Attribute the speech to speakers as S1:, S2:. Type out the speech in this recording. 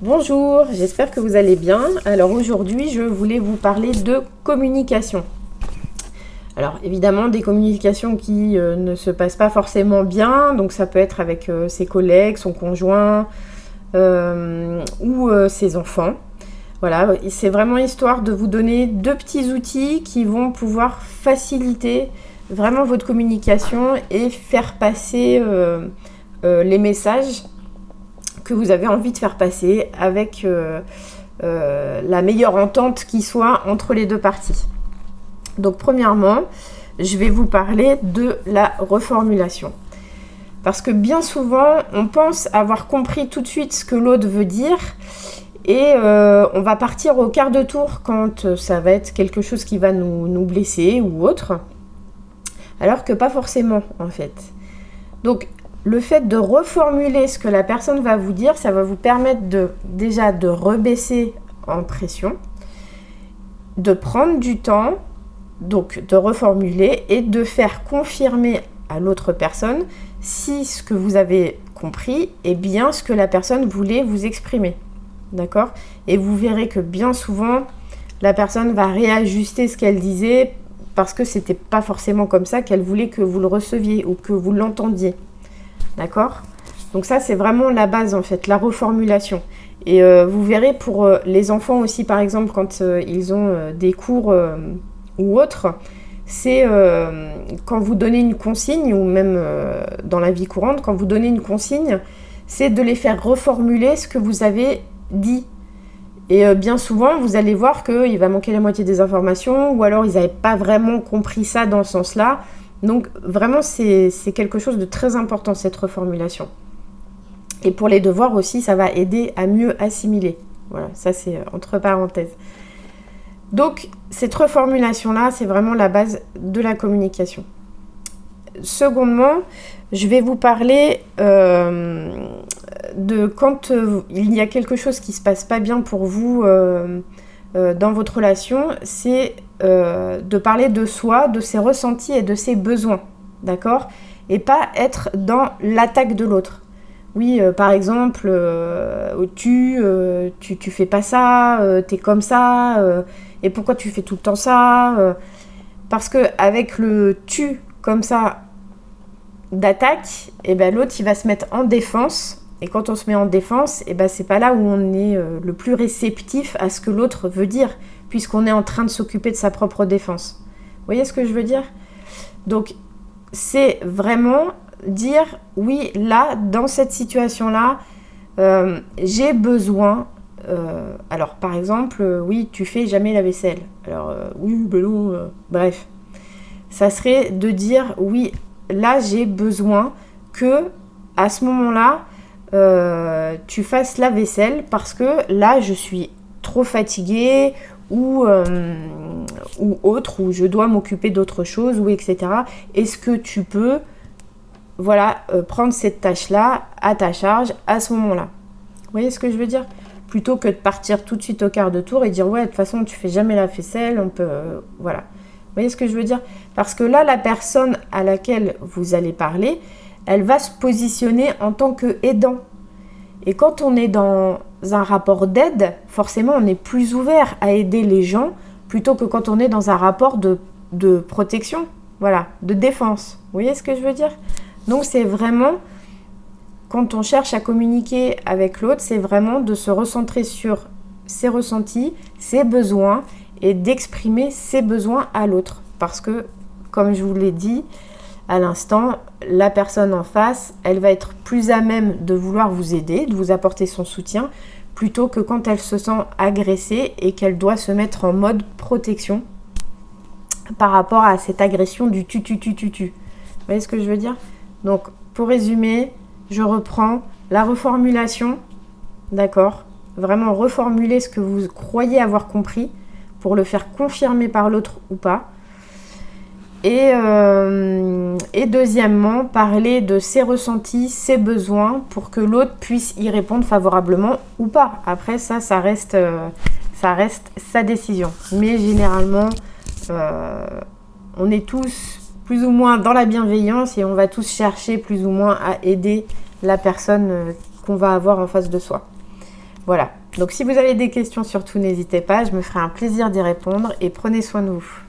S1: Bonjour, j'espère que vous allez bien. Alors aujourd'hui, je voulais vous parler de communication. Alors évidemment, des communications qui ne se passent pas forcément bien, donc ça peut être avec ses collègues, son conjoint ou ses enfants. Voilà, c'est vraiment histoire de vous donner deux petits outils qui vont pouvoir faciliter vraiment votre communication et faire passer les messages que vous avez envie de faire passer avec la meilleure entente qui soit entre les deux parties. Donc premièrement, je vais vous parler de la reformulation. Parce que bien souvent, on pense avoir compris tout de suite ce que l'autre veut dire et on va partir au quart de tour quand ça va être quelque chose qui va nous blesser ou autre, alors que pas forcément en fait. Donc le fait de reformuler ce que la personne va vous dire, ça va vous permettre déjà de rebaisser en pression, de prendre du temps, donc de reformuler et de faire confirmer à l'autre personne si ce que vous avez compris est bien ce que la personne voulait vous exprimer. D'accord ? Et vous verrez que bien souvent, la personne va réajuster ce qu'elle disait parce que c'était pas forcément comme ça qu'elle voulait que vous le receviez ou que vous l'entendiez. D'accord ? Donc ça, c'est vraiment la base en fait, la reformulation. Et vous verrez pour les enfants aussi, par exemple, quand ils ont des cours ou autres, c'est quand vous donnez une consigne, ou même dans la vie courante, quand vous donnez une consigne, c'est de les faire reformuler ce que vous avez dit. Et bien souvent, vous allez voir qu'il va manquer la moitié des informations, ou alors ils n'avaient pas vraiment compris ça dans ce sens-là. Donc vraiment, c'est quelque chose de très important, cette reformulation. Et pour les devoirs aussi, ça va aider à mieux assimiler. Voilà, ça c'est entre parenthèses. Donc, cette reformulation-là, c'est vraiment la base de la communication. Secondement, je vais vous parler de quand il y a quelque chose qui ne se passe pas bien pour vous dans votre relation, c'est de parler de soi, de ses ressentis et de ses besoins, d'accord ? Et pas être dans l'attaque de l'autre. Oui, par exemple, tu fais pas ça, t'es comme ça, et pourquoi tu fais tout le temps ça Parce qu'avec le tu comme ça d'attaque, et ben, l'autre il va se mettre en défense. Et quand on se met en défense, et ben, c'est pas là où on est le plus réceptif à ce que l'autre veut dire, puisqu'on est en train de s'occuper de sa propre défense. Vous voyez ce que je veux dire ? Donc, c'est vraiment dire, oui, là, dans cette situation-là, j'ai besoin... alors, par exemple, oui, tu fais jamais la vaisselle. Alors, oui, ben non, bref. Ça serait de dire, oui, là, j'ai besoin que, à ce moment-là, tu fasses la vaisselle parce que là je suis trop fatiguée ou autre, ou je dois m'occuper d'autre chose, ou etc. Est-ce que tu peux prendre cette tâche-là à ta charge à ce moment-là ? Vous voyez ce que je veux dire ? Plutôt que de partir tout de suite au quart de tour et dire ouais, de toute façon tu fais jamais la vaisselle, on peut... voilà. Vous voyez ce que je veux dire ? Parce que là, la personne à laquelle vous allez parler, elle va se positionner en tant qu'aidant. Et quand on est dans un rapport d'aide, forcément, on est plus ouvert à aider les gens plutôt que quand on est dans un rapport de protection, voilà, de défense. Vous voyez ce que je veux dire ? Donc, c'est vraiment, quand on cherche à communiquer avec l'autre, c'est vraiment de se recentrer sur ses ressentis, ses besoins et d'exprimer ses besoins à l'autre. Parce que, comme je vous l'ai dit, à l'instant, la personne en face, elle va être plus à même de vouloir vous aider, de vous apporter son soutien, plutôt que quand elle se sent agressée et qu'elle doit se mettre en mode protection par rapport à cette agression du tu. Vous voyez ce que je veux dire ? Donc, pour résumer, je reprends la reformulation, d'accord ? Vraiment reformuler ce que vous croyez avoir compris pour le faire confirmer par l'autre ou pas. Et deuxièmement, parler de ses ressentis, ses besoins pour que l'autre puisse y répondre favorablement ou pas. Après, ça reste sa décision. Mais généralement, on est tous plus ou moins dans la bienveillance et on va tous chercher plus ou moins à aider la personne qu'on va avoir en face de soi. Voilà. Donc si vous avez des questions, surtout n'hésitez pas, je me ferai un plaisir d'y répondre et prenez soin de vous.